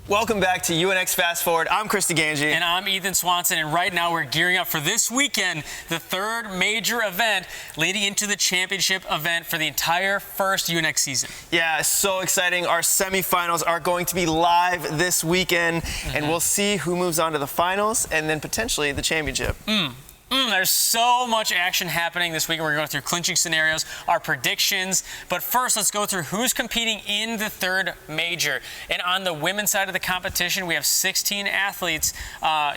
Welcome back to UNX Fast Forward. I'm Chris DeGangi. And I'm Ethan Swanson, and right now we're gearing up for this weekend, the third major event leading into the championship event for the entire first UNX season. Yeah, so exciting. Our semifinals are going to be live this weekend, and we'll see who moves on to the finals and then potentially the championship. There's so much action happening this week. We're going through clinching scenarios, our predictions. But first, let's go through who's competing in the third major. And on the women's side of the competition, we have 16 athletes.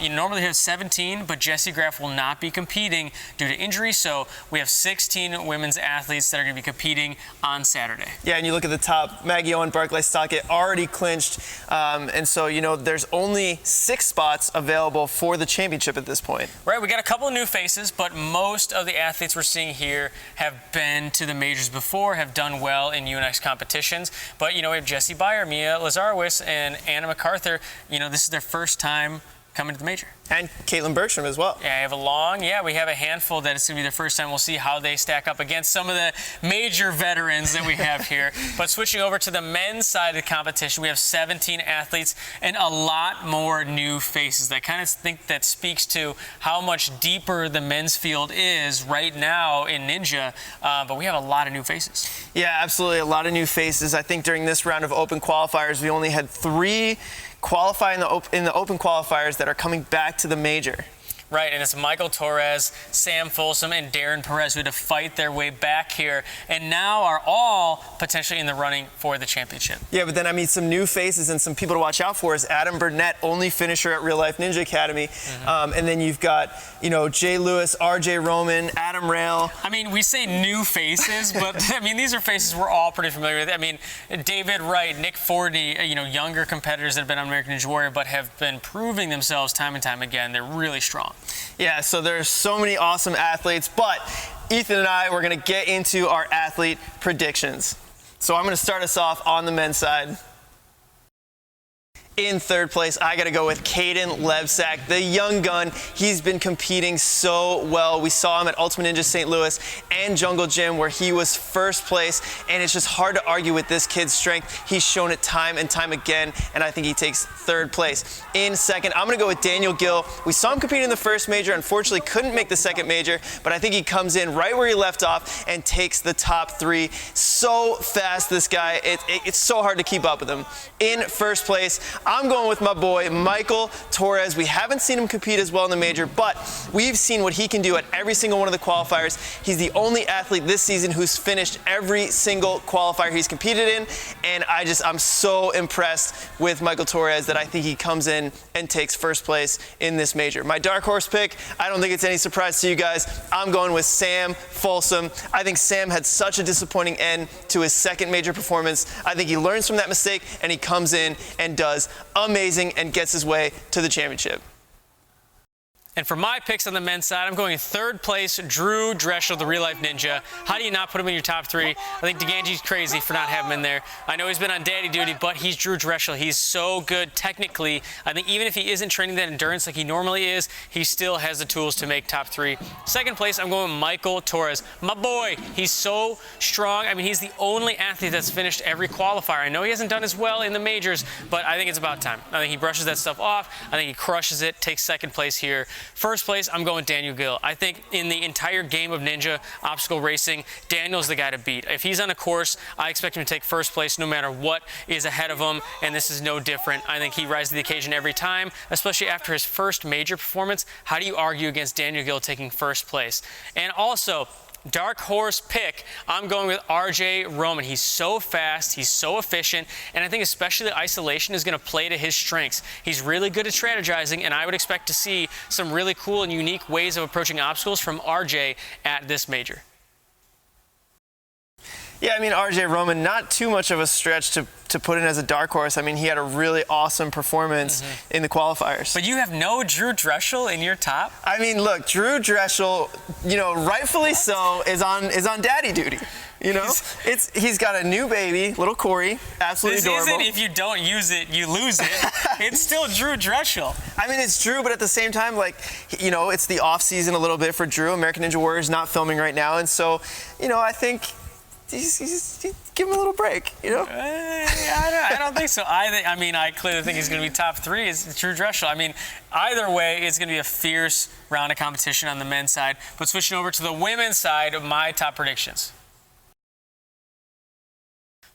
You normally have 17, but Jessie Graff will not be competing due to injury. So we have 16 women's athletes that are going to be competing on Saturday. Yeah, and you look at the top, Maggie Owen, Barclay Stockett already clinched. And so, there's only 6 spots available for the championship at this point. Right, we got a couple of new faces, but most of the athletes we're seeing here have been to the majors before, have done well in UNX competitions. But, we have Jessie Byer, Mia Lazarowicz, and Anna MacArthur. This is their first time coming to the major. And Caitlin Bergstrom as well. Yeah, we have a handful that it's going to be their first time. We'll see how they stack up against some of the major veterans that we have here. But switching over to the men's side of the competition, we have 17 athletes and a lot more new faces. I kind of think that speaks to how much deeper the men's field is right now in Ninja, but we have a lot of new faces. Yeah, absolutely, a lot of new faces. I think during this round of open qualifiers, we only had 3 qualify in the open qualifiers that are coming back to the major. Right, and it's Michael Torres, Sam Folsom, and Darren Perez who had to fight their way back here and now are all potentially in the running for the championship. Yeah, but then, some new faces and some people to watch out for is Adam Burnett, only finisher at Real Life Ninja Academy. And then you've got, Jay Lewis, RJ Roman, Adam Rail. We say new faces, but, these are faces we're all pretty familiar with. David Wright, Nick Fortney, younger competitors that have been on American Ninja Warrior but have been proving themselves time and time again. They're really strong. Yeah, so there's so many awesome athletes, but Ethan and I, we're going to get into our athlete predictions. So I'm going to start us off on the men's side. In third place, I got to go with Caden Lebsack, the young gun. He's been competing so well. We saw him at Ultimate Ninja St. Louis and Jungle Gym where he was first place, and it's just hard to argue with this kid's strength. He's shown it time and time again, and I think he takes third place. In second, I'm going to go with Daniel Gill. We saw him compete in the first major, unfortunately couldn't make the second major, but I think he comes in right where he left off and takes the top 3. So fast, this guy. It's so hard to keep up with him. In first place, I'm going with my boy, Michael Torres. We haven't seen him compete as well in the major, but we've seen what he can do at every single one of the qualifiers. He's the only athlete this season who's finished every single qualifier he's competed in, and I'm so impressed with Michael Torres that I think he comes in and takes first place in this major. My dark horse pick, I don't think it's any surprise to you guys. I'm going with Sam Folsom. I think Sam had such a disappointing end to his second major performance. I think he learns from that mistake, and he comes in and does amazing and gets his way to the championship. And for my picks on the men's side, I'm going in third place, Drew Dreschel, the Real Life Ninja. How do you not put him in your top 3? I think DeGangi's crazy for not having him in there. I know he's been on daddy duty, but he's Drew Dreschel. He's so good technically. I think even if he isn't training that endurance like he normally is, he still has the tools to make top 3. Second place, I'm going with Michael Torres. My boy, he's so strong. He's the only athlete that's finished every qualifier. I know he hasn't done as well in the majors, but I think it's about time. I think he brushes that stuff off. I think he crushes it, takes second place here. First place, I'm going Daniel Gill. I think in the entire game of Ninja obstacle racing, Daniel's the guy to beat. If he's on a course, I expect him to take first place no matter what is ahead of him, and this is no different. I think he rises to the occasion every time, especially after his first major performance. How do you argue against Daniel Gill taking first place? And also, dark horse pick, I'm going with RJ Roman. He's so fast, he's so efficient, and I think especially the isolation is going to play to his strengths. He's really good at strategizing, and I would expect to see some really cool and unique ways of approaching obstacles from RJ at this major. Yeah, I mean, RJ Roman, not too much of a stretch to put in as a dark horse. I mean, he had a really awesome performance in the qualifiers. But you have no Drew Dreshel in your top? I mean, look, Drew Dreshel, you know, rightfully so, is on daddy duty. You know, he's got a new baby, little Corey, absolutely adorable. This isn't if you don't use it, you lose it. It's still Drew Dreshel. I mean, it's Drew, but at the same time, like, you know, it's the off season a little bit for Drew. American Ninja Warrior is not filming right now, and so, you know, I think he's give him a little break, you know? I don't think so. I mean, I clearly think he's going to be top 3. It's Drew Dreshel. I mean, either way, it's going to be a fierce round of competition on the men's side. But switching over to the women's side of my top predictions.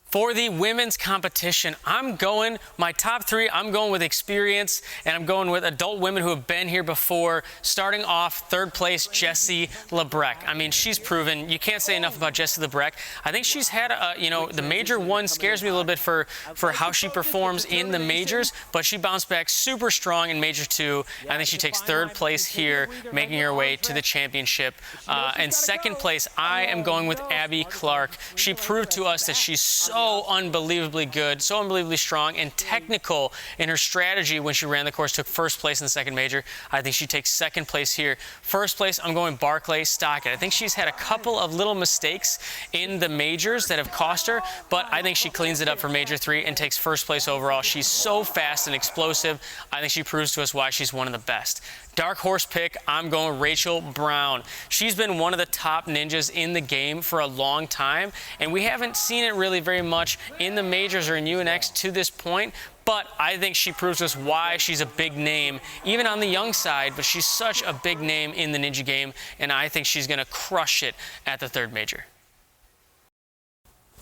For the women's competition, my top 3, I'm going with experience, and I'm going with adult women who have been here before. Starting off, 3rd place, Jessie Lebrecq. I mean, she's proven. You can't say enough about Jessie Lebrecq. I think she's had, you know, the major one scares me a little bit for how she performs in the majors, but she bounced back super strong in major 2. I think she takes 3rd place here, making her way to the championship. And 2nd place, I am going with Abby Clark. She proved to us that she's so unbelievably good, so unbelievably strong and technical in her strategy when she ran the course, took 1st place in the 2nd major. I think she takes 2nd place here. 1st place, I'm going Barclay Stockett. I think she's had a couple of little mistakes in the majors that have cost her, but I think she cleans it up for major 3 and takes 1st place overall. She's so fast and explosive. I think she proves to us why she's one of the best. Dark horse pick, I'm going Rachel Brown. She's been one of the top ninjas in the game for a long time, and we haven't seen it really very much in the majors or in UNX to this point, but I think she proves to us why she's a big name, even on the young side, but she's such a big name in the ninja game, and I think she's going to crush it at the 3rd major.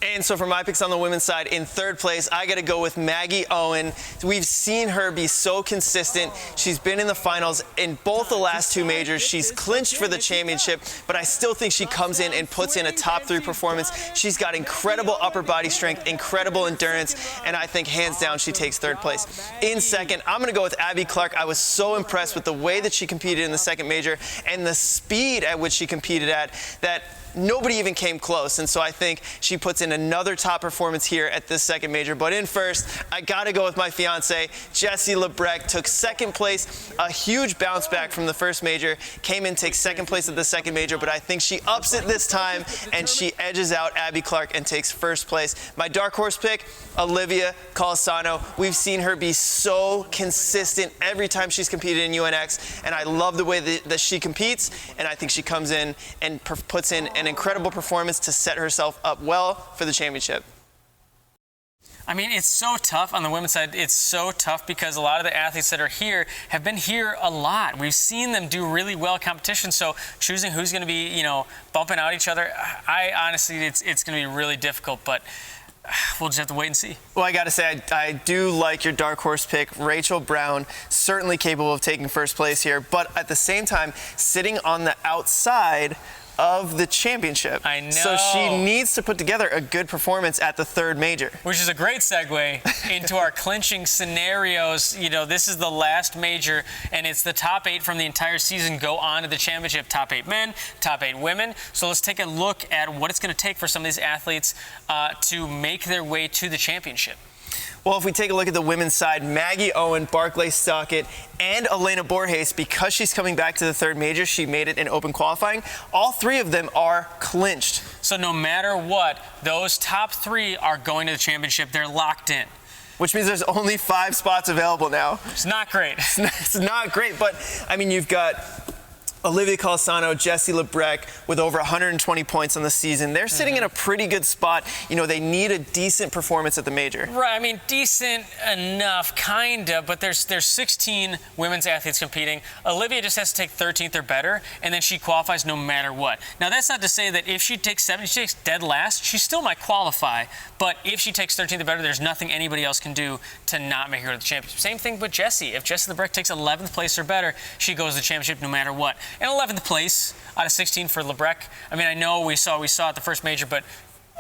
And so for my picks on the women's side, in 3rd place, I got to go with Maggie Owen. We've seen her be so consistent. She's been in the finals in both the last 2 majors. She's clinched for the championship, but I still think she comes in and puts in a top 3 performance. She's got incredible upper body strength, incredible endurance, and I think hands down she takes 3rd place. In 2nd, I'm going to go with Abby Clark. I was so impressed with the way that she competed in the 2nd major and the speed at which she competed at that nobody even came close, and so I think she puts in another top performance here at this 2nd major. But in 1st, I gotta go with my fiance, Jessie Lebrecq. Took 2nd place, a huge bounce back from the 1st major, came in, takes 2nd place at the 2nd major, but I think she ups it this time, and she edges out Abby Clark and takes 1st place. My dark horse pick, Olivia Colasano. We've seen her be so consistent every time she's competed in UNX, and I love the way that she competes, and I think she comes in and puts in an incredible performance to set herself up well for the championship. I mean, it's so tough on the women's side. It's so tough because a lot of the athletes that are here have been here a lot. We've seen them do really well in competition. So choosing who's going to be, you know, bumping out each other, I honestly, it's going to be really difficult. But we'll just have to wait and see. Well, I got to say, I do like your dark horse pick, Rachel Brown, certainly capable of taking 1st place here, but at the same time, sitting on the outside of the championship. I know. So she needs to put together a good performance at the 3rd major. Which is a great segue into our clinching scenarios. You know, this is the last major, and it's the top 8 from the entire season go on to the championship. Top 8 men, top 8 women. So let's take a look at what it's going to take for some of these athletes to make their way to the championship. Well, if we take a look at the women's side, Maggie Owen, Barclay Stockett, and Elena Borges, because she's coming back to the 3rd major, she made it in open qualifying. All 3 of them are clinched. So no matter what, those top 3 are going to the championship. They're locked in. Which means there's only 5 spots available now. It's not great. It's not great, but I mean, you've got Olivia Colasano, Jessie Lebrecq with over 120 points on the season. They're sitting in a pretty good spot. You know, they need a decent performance at the major. Right, I mean, decent enough, kind of, but there's 16 women's athletes competing. Olivia just has to take 13th or better, and then she qualifies no matter what. Now, that's not to say that if she takes 70, she takes dead last, she still might qualify, but if she takes 13th or better, there's nothing anybody else can do to not make her to the championship. Same thing with Jessie. If Jessie Lebrecq takes 11th place or better, she goes to the championship no matter what. And 11th place out of 16 for Lebrecq. I mean, I know we saw at the 1st major, but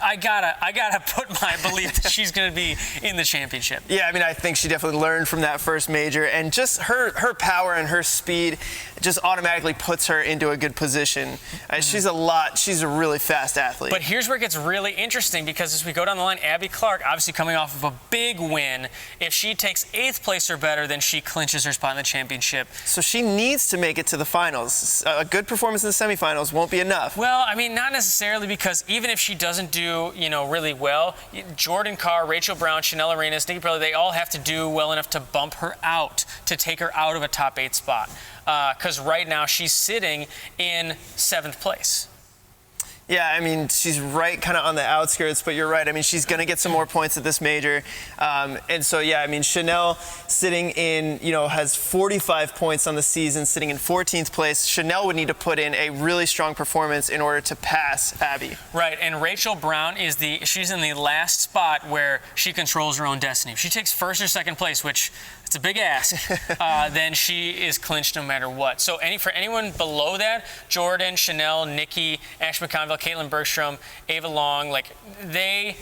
I gotta put my belief that she's going to be in the championship. Yeah, I mean, I think she definitely learned from that first major, and just her power and her speed just automatically puts her into a good position. She's a really fast athlete. But here's where it gets really interesting, because as we go down the line, Abby Clark, obviously coming off of a big win, if she takes 8th place or better, then she clinches her spot in the championship. So she needs to make it to the finals. A good performance in the semifinals won't be enough. Well, I mean, not necessarily, because even if she doesn't do, really well, Jordan Carr, Rachel Brown, Chanel Arenas, Nikki Pirelli, they all have to do well enough to bump her out, to take her out of a top 8 spot. Because right now she's sitting in 7th place. Yeah, I mean, she's right kind of on the outskirts, but you're right. I mean, she's going to get some more points at this major. And so, yeah, I mean, Chanel sitting in, has 45 points on the season, sitting in 14th place. Chanel would need to put in a really strong performance in order to pass Abby. Right, and Rachel Brown she's in the last spot where she controls her own destiny. If she takes 1st or 2nd place, which it's a big ask, then she is clinched no matter what. So for anyone below that, Jordan, Chanel, Nikki, Ash McConville, Caitlin Bergstrom, Ava Long, they,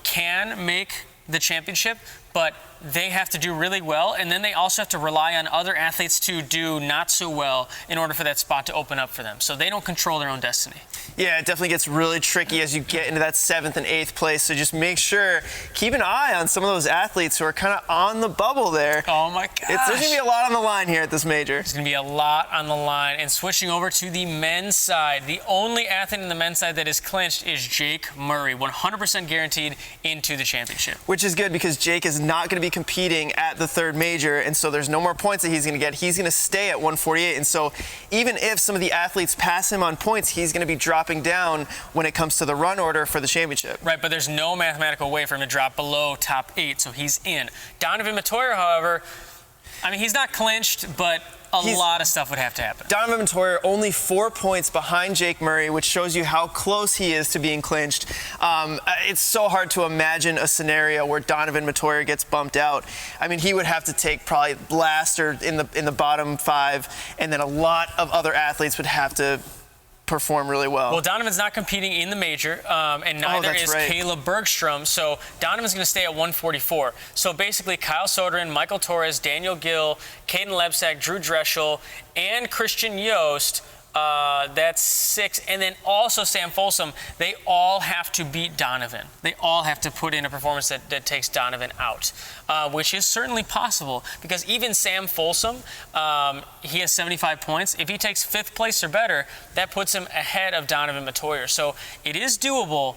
can make the championship, but they have to do really well, and then they also have to rely on other athletes to do not so well in order for that spot to open up for them. So they don't control their own destiny. Yeah, it definitely gets really tricky as you get into that 7th and 8th place. So just make sure, keep an eye on some of those athletes who are kind of on the bubble there. Oh my gosh. There's going to be a lot on the line here at this major. There's going to be a lot on the line. And switching over to the men's side, the only athlete in the men's side that is clinched is Jake Murray, 100% guaranteed into the championship. Which is good, because Jake is not going to be competing at the 3rd major, and so there's no more points that he's going to get. He's going to stay at 148, and so even if some of the athletes pass him on points, he's going to be dropping down when it comes to the run order for the championship. Right, but there's no mathematical way for him to drop below top 8, so he's in. Donovan Matoyer, however, I mean, he's not clinched, but a lot of stuff would have to happen. Donovan Matoyer only 4 points behind Jake Murray, which shows you how close he is to being clinched. It's so hard to imagine a scenario where Donovan Matoyer gets bumped out. I mean, he would have to take probably last or in the bottom 5, and then a lot of other athletes would have to perform really well. Well, Donovan's not competing in the major, and neither is Kayla Bergstrom, so Donovan's going to stay at 144. So basically, Kyle Soderman, Michael Torres, Daniel Gill, Caden Lebsack, Drew Dreschel, and Christian Yost, that's 6, and then also Sam Folsom, they all have to beat Donovan. They all have to put in a performance that takes Donovan out, which is certainly possible, because even Sam Folsom, he has 75 points. If he takes 5th place or better, that puts him ahead of Donovan Matoyer. So it is doable,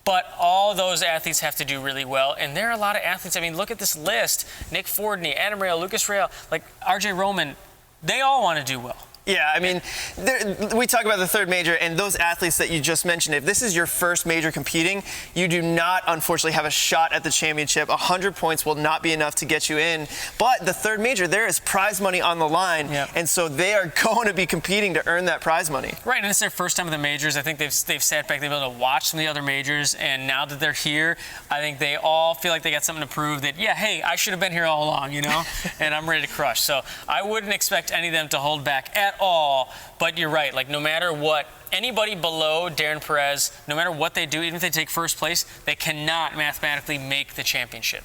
but all those athletes have to do really well, and there are a lot of athletes. I mean, look at this list. Nick Fordney, Adam Rail, Lucas Rail, RJ Roman, they all want to do well. Yeah, I mean, we talk about the 3rd major, and those athletes that you just mentioned, if this is your first major competing, you do not, unfortunately, have a shot at the championship. 100 points will not be enough to get you in. But the 3rd major, there is prize money on the line, and so they are going to be competing to earn that prize money. Right, and it's their first time at the majors. I think they've sat back, they've been able to watch some of the other majors, and now that they're here, I think they all feel like they got something to prove that, yeah, hey, I should have been here all along, and I'm ready to crush. So I wouldn't expect any of them to hold back at all, but you're right, no matter what, anybody below Darren Perez, no matter what they do, even if they take 1st place, they cannot mathematically make the championship.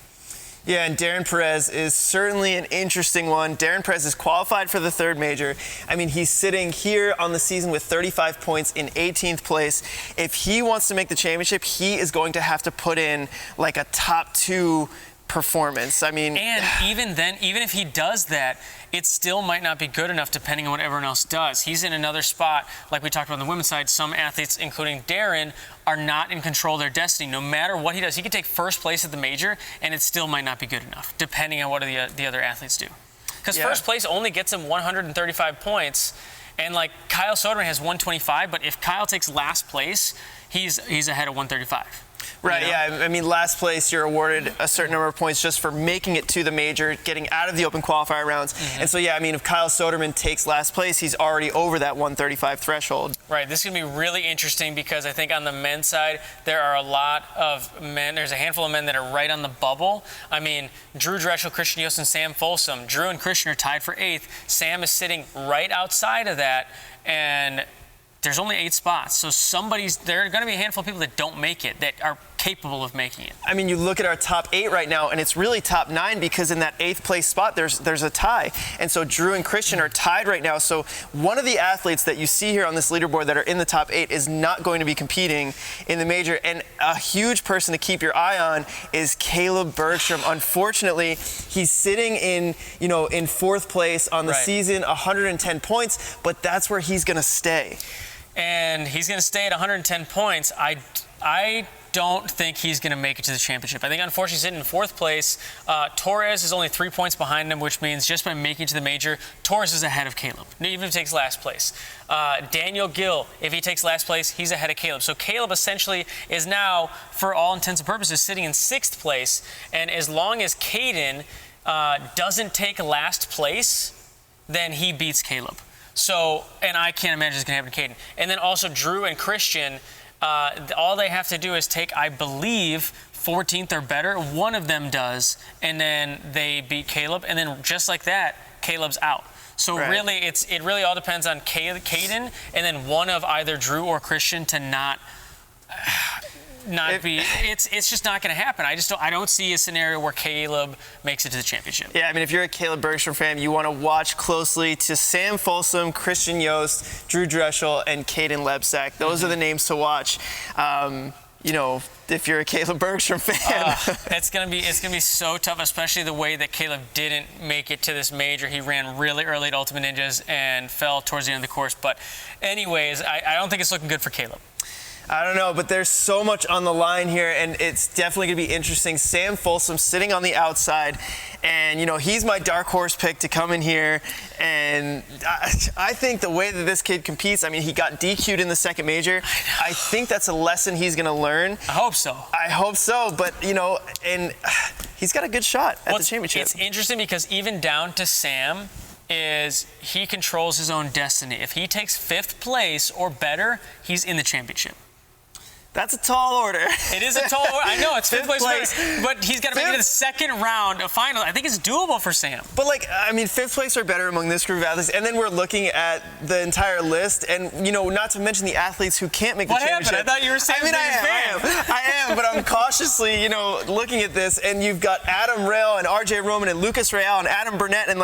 Yeah, and Darren Perez is certainly an interesting one. Darren Perez is qualified for the 3rd major. I mean, he's sitting here on the season with 35 points in 18th place. If he wants to make the championship, he is going to have to put in a top 2 performance. I mean, and even then, even if he does that, it still might not be good enough depending on what everyone else does. He's in another spot, like we talked about on the women's side. Some athletes, including Darren, are not in control of their destiny. No matter what he does, he could take 1st place at the major, and it still might not be good enough, depending on what the other athletes do. Because 1st place only gets him 135 points, and Kyle Soderman has 125, but if Kyle takes last place, he's ahead of 135. Right, yeah. I mean, last place, you're awarded a certain number of points just for making it to the major, getting out of the open qualifier rounds. And so, yeah, I mean, if Kyle Soderman takes last place, he's already over that 135 threshold. Right, this is going to be really interesting, because I think on the men's side, there are a lot of men. There's a handful of men that are right on the bubble. I mean, Drew Dreschel, Christian Yost, and Sam Folsom. Drew and Christian are tied for 8th. Sam is sitting right outside of that, and there's only 8 spots. So there are going to be a handful of people that don't make it, that are capable of making it. I mean, you look at our top 8 right now, and it's really top 9 because in that 8th place spot, there's a tie. And so Drew and Christian are tied right now. So one of the athletes that you see here on this leaderboard that are in the top 8 is not going to be competing in the major. And a huge person to keep your eye on is Caleb Bergstrom. Unfortunately, he's sitting in 4th place on the season, 110 points, but that's where he's going to stay. And he's going to stay at 110 points. I don't think he's going to make it to the championship. I think, unfortunately, he's sitting in 4th place. Torres is only 3 points behind him, which means just by making it to the major, Torres is ahead of Caleb, even if he takes last place. Daniel Gill, if he takes last place, he's ahead of Caleb. So Caleb essentially is now, for all intents and purposes, sitting in 6th place. And as long as Caden doesn't take last place, then he beats Caleb. So, and I can't imagine it's going to happen to Caden. And then also Drew and Christian, all they have to do is take, I believe, 14th or better. One of them does, and then they beat Caleb. And then just like that, Caleb's out. So really, it really all depends on Caden, and then one of either Drew or Christian to not be. It's just not going to happen. I don't see a scenario where Caleb makes it to the championship. Yeah, I mean, if you're a Caleb Bergstrom fan, you want to watch closely to Sam Folsom, Christian Yost, Drew Dreschel, and Caden Lebsack. Those are the names to watch. If you're a Caleb Bergstrom fan. It's gonna be so tough, especially the way that Caleb didn't make it to this major. He ran really early at Ultimate Ninjas and fell towards the end of the course. But anyways, I don't think it's looking good for Caleb. I don't know, but there's so much on the line here, and it's definitely going to be interesting. Sam Folsom sitting on the outside, and, he's my dark horse pick to come in here. And I think the way that this kid competes, I mean, he got DQ'd in the second major. I think that's a lesson he's going to learn. I hope so. But, and he's got a good shot at the championship. It's interesting because even down to Sam, is he controls his own destiny. If he takes 5th place or better, he's in the championship. That's a tall order. It is a tall order. I know, it's 5th place, but he's got to make it to the second round of final. I think it's doable for Sam. But, 5th place or better among this group of athletes, and then we're looking at the entire list, and, not to mention the athletes who can't make the championship. What happened? I thought you were saying I am, but I'm cautiously, looking at this, and you've got Adam Rail and RJ Roman and Lucas Real and Adam Burnett, and,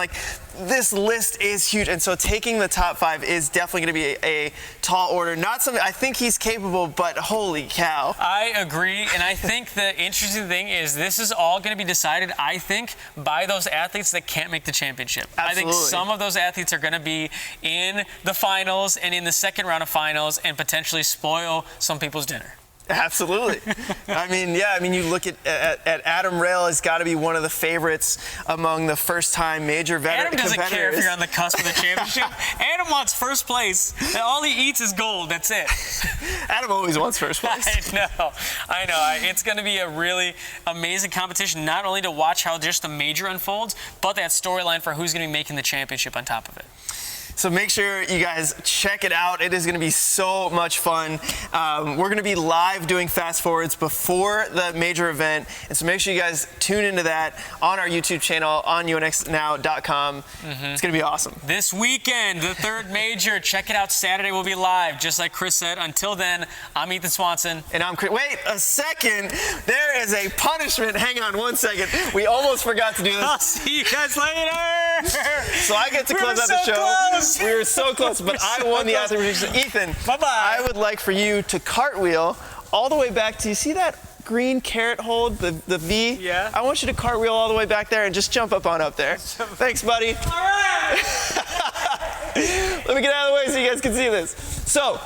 this list is huge, and so taking the top 5 is definitely going to be a tall order. Not something I think he's capable, but holy cow. I agree, and I think the interesting thing is this is all going to be decided, I think, by those athletes that can't make the championship. Absolutely. I think some of those athletes are going to be in the finals and in the second round of finals and potentially spoil some people's dinner. Absolutely. You look at Adam Rail has got to be one of the favorites among the first-time major veteran competitors. Adam doesn't care if you're on the cusp of the championship. Adam wants first place. And all he eats is gold. That's it. Adam always wants first place. I know. It's going to be a really amazing competition, not only to watch how just the major unfolds, but that storyline for who's going to be making the championship on top of it. So make sure you guys check it out. It is going to be so much fun. We're going to be live doing fast forwards before the major event. And so make sure you guys tune into that on our YouTube channel, on unxnow.com. It's going to be awesome. This weekend, the 3rd major. Check it out. Saturday we'll be live, just like Chris said. Until then, I'm Ethan Swanson. And I'm Chris. Wait a second. There is a punishment. Hang on one second. We almost forgot to do this. I'll see you guys later. So I get to close out the show. Close. We were so close, but I won the athlete prediction. Ethan, bye-bye. I would like for you to cartwheel all the way back to, you see that green carrot hold, the V? Yeah. I want you to cartwheel all the way back there and just jump up on up there. Thanks, buddy. All right. Let me get out of the way so you guys can see this. So,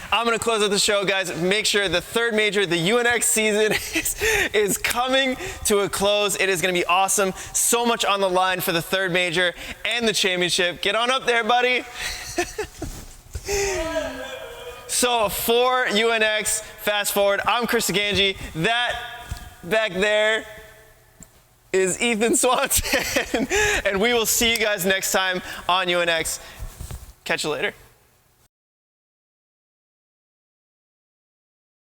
I'm going to close out the show, guys. Make sure the 3rd major, the UNX season, is coming to a close. It is going to be awesome. So much on the line for the 3rd major and the championship. Get on up there, buddy. So for UNX, fast forward, I'm Chris Ganji. That back there is Ethan Swanson. And we will see you guys next time on UNX. Catch you later.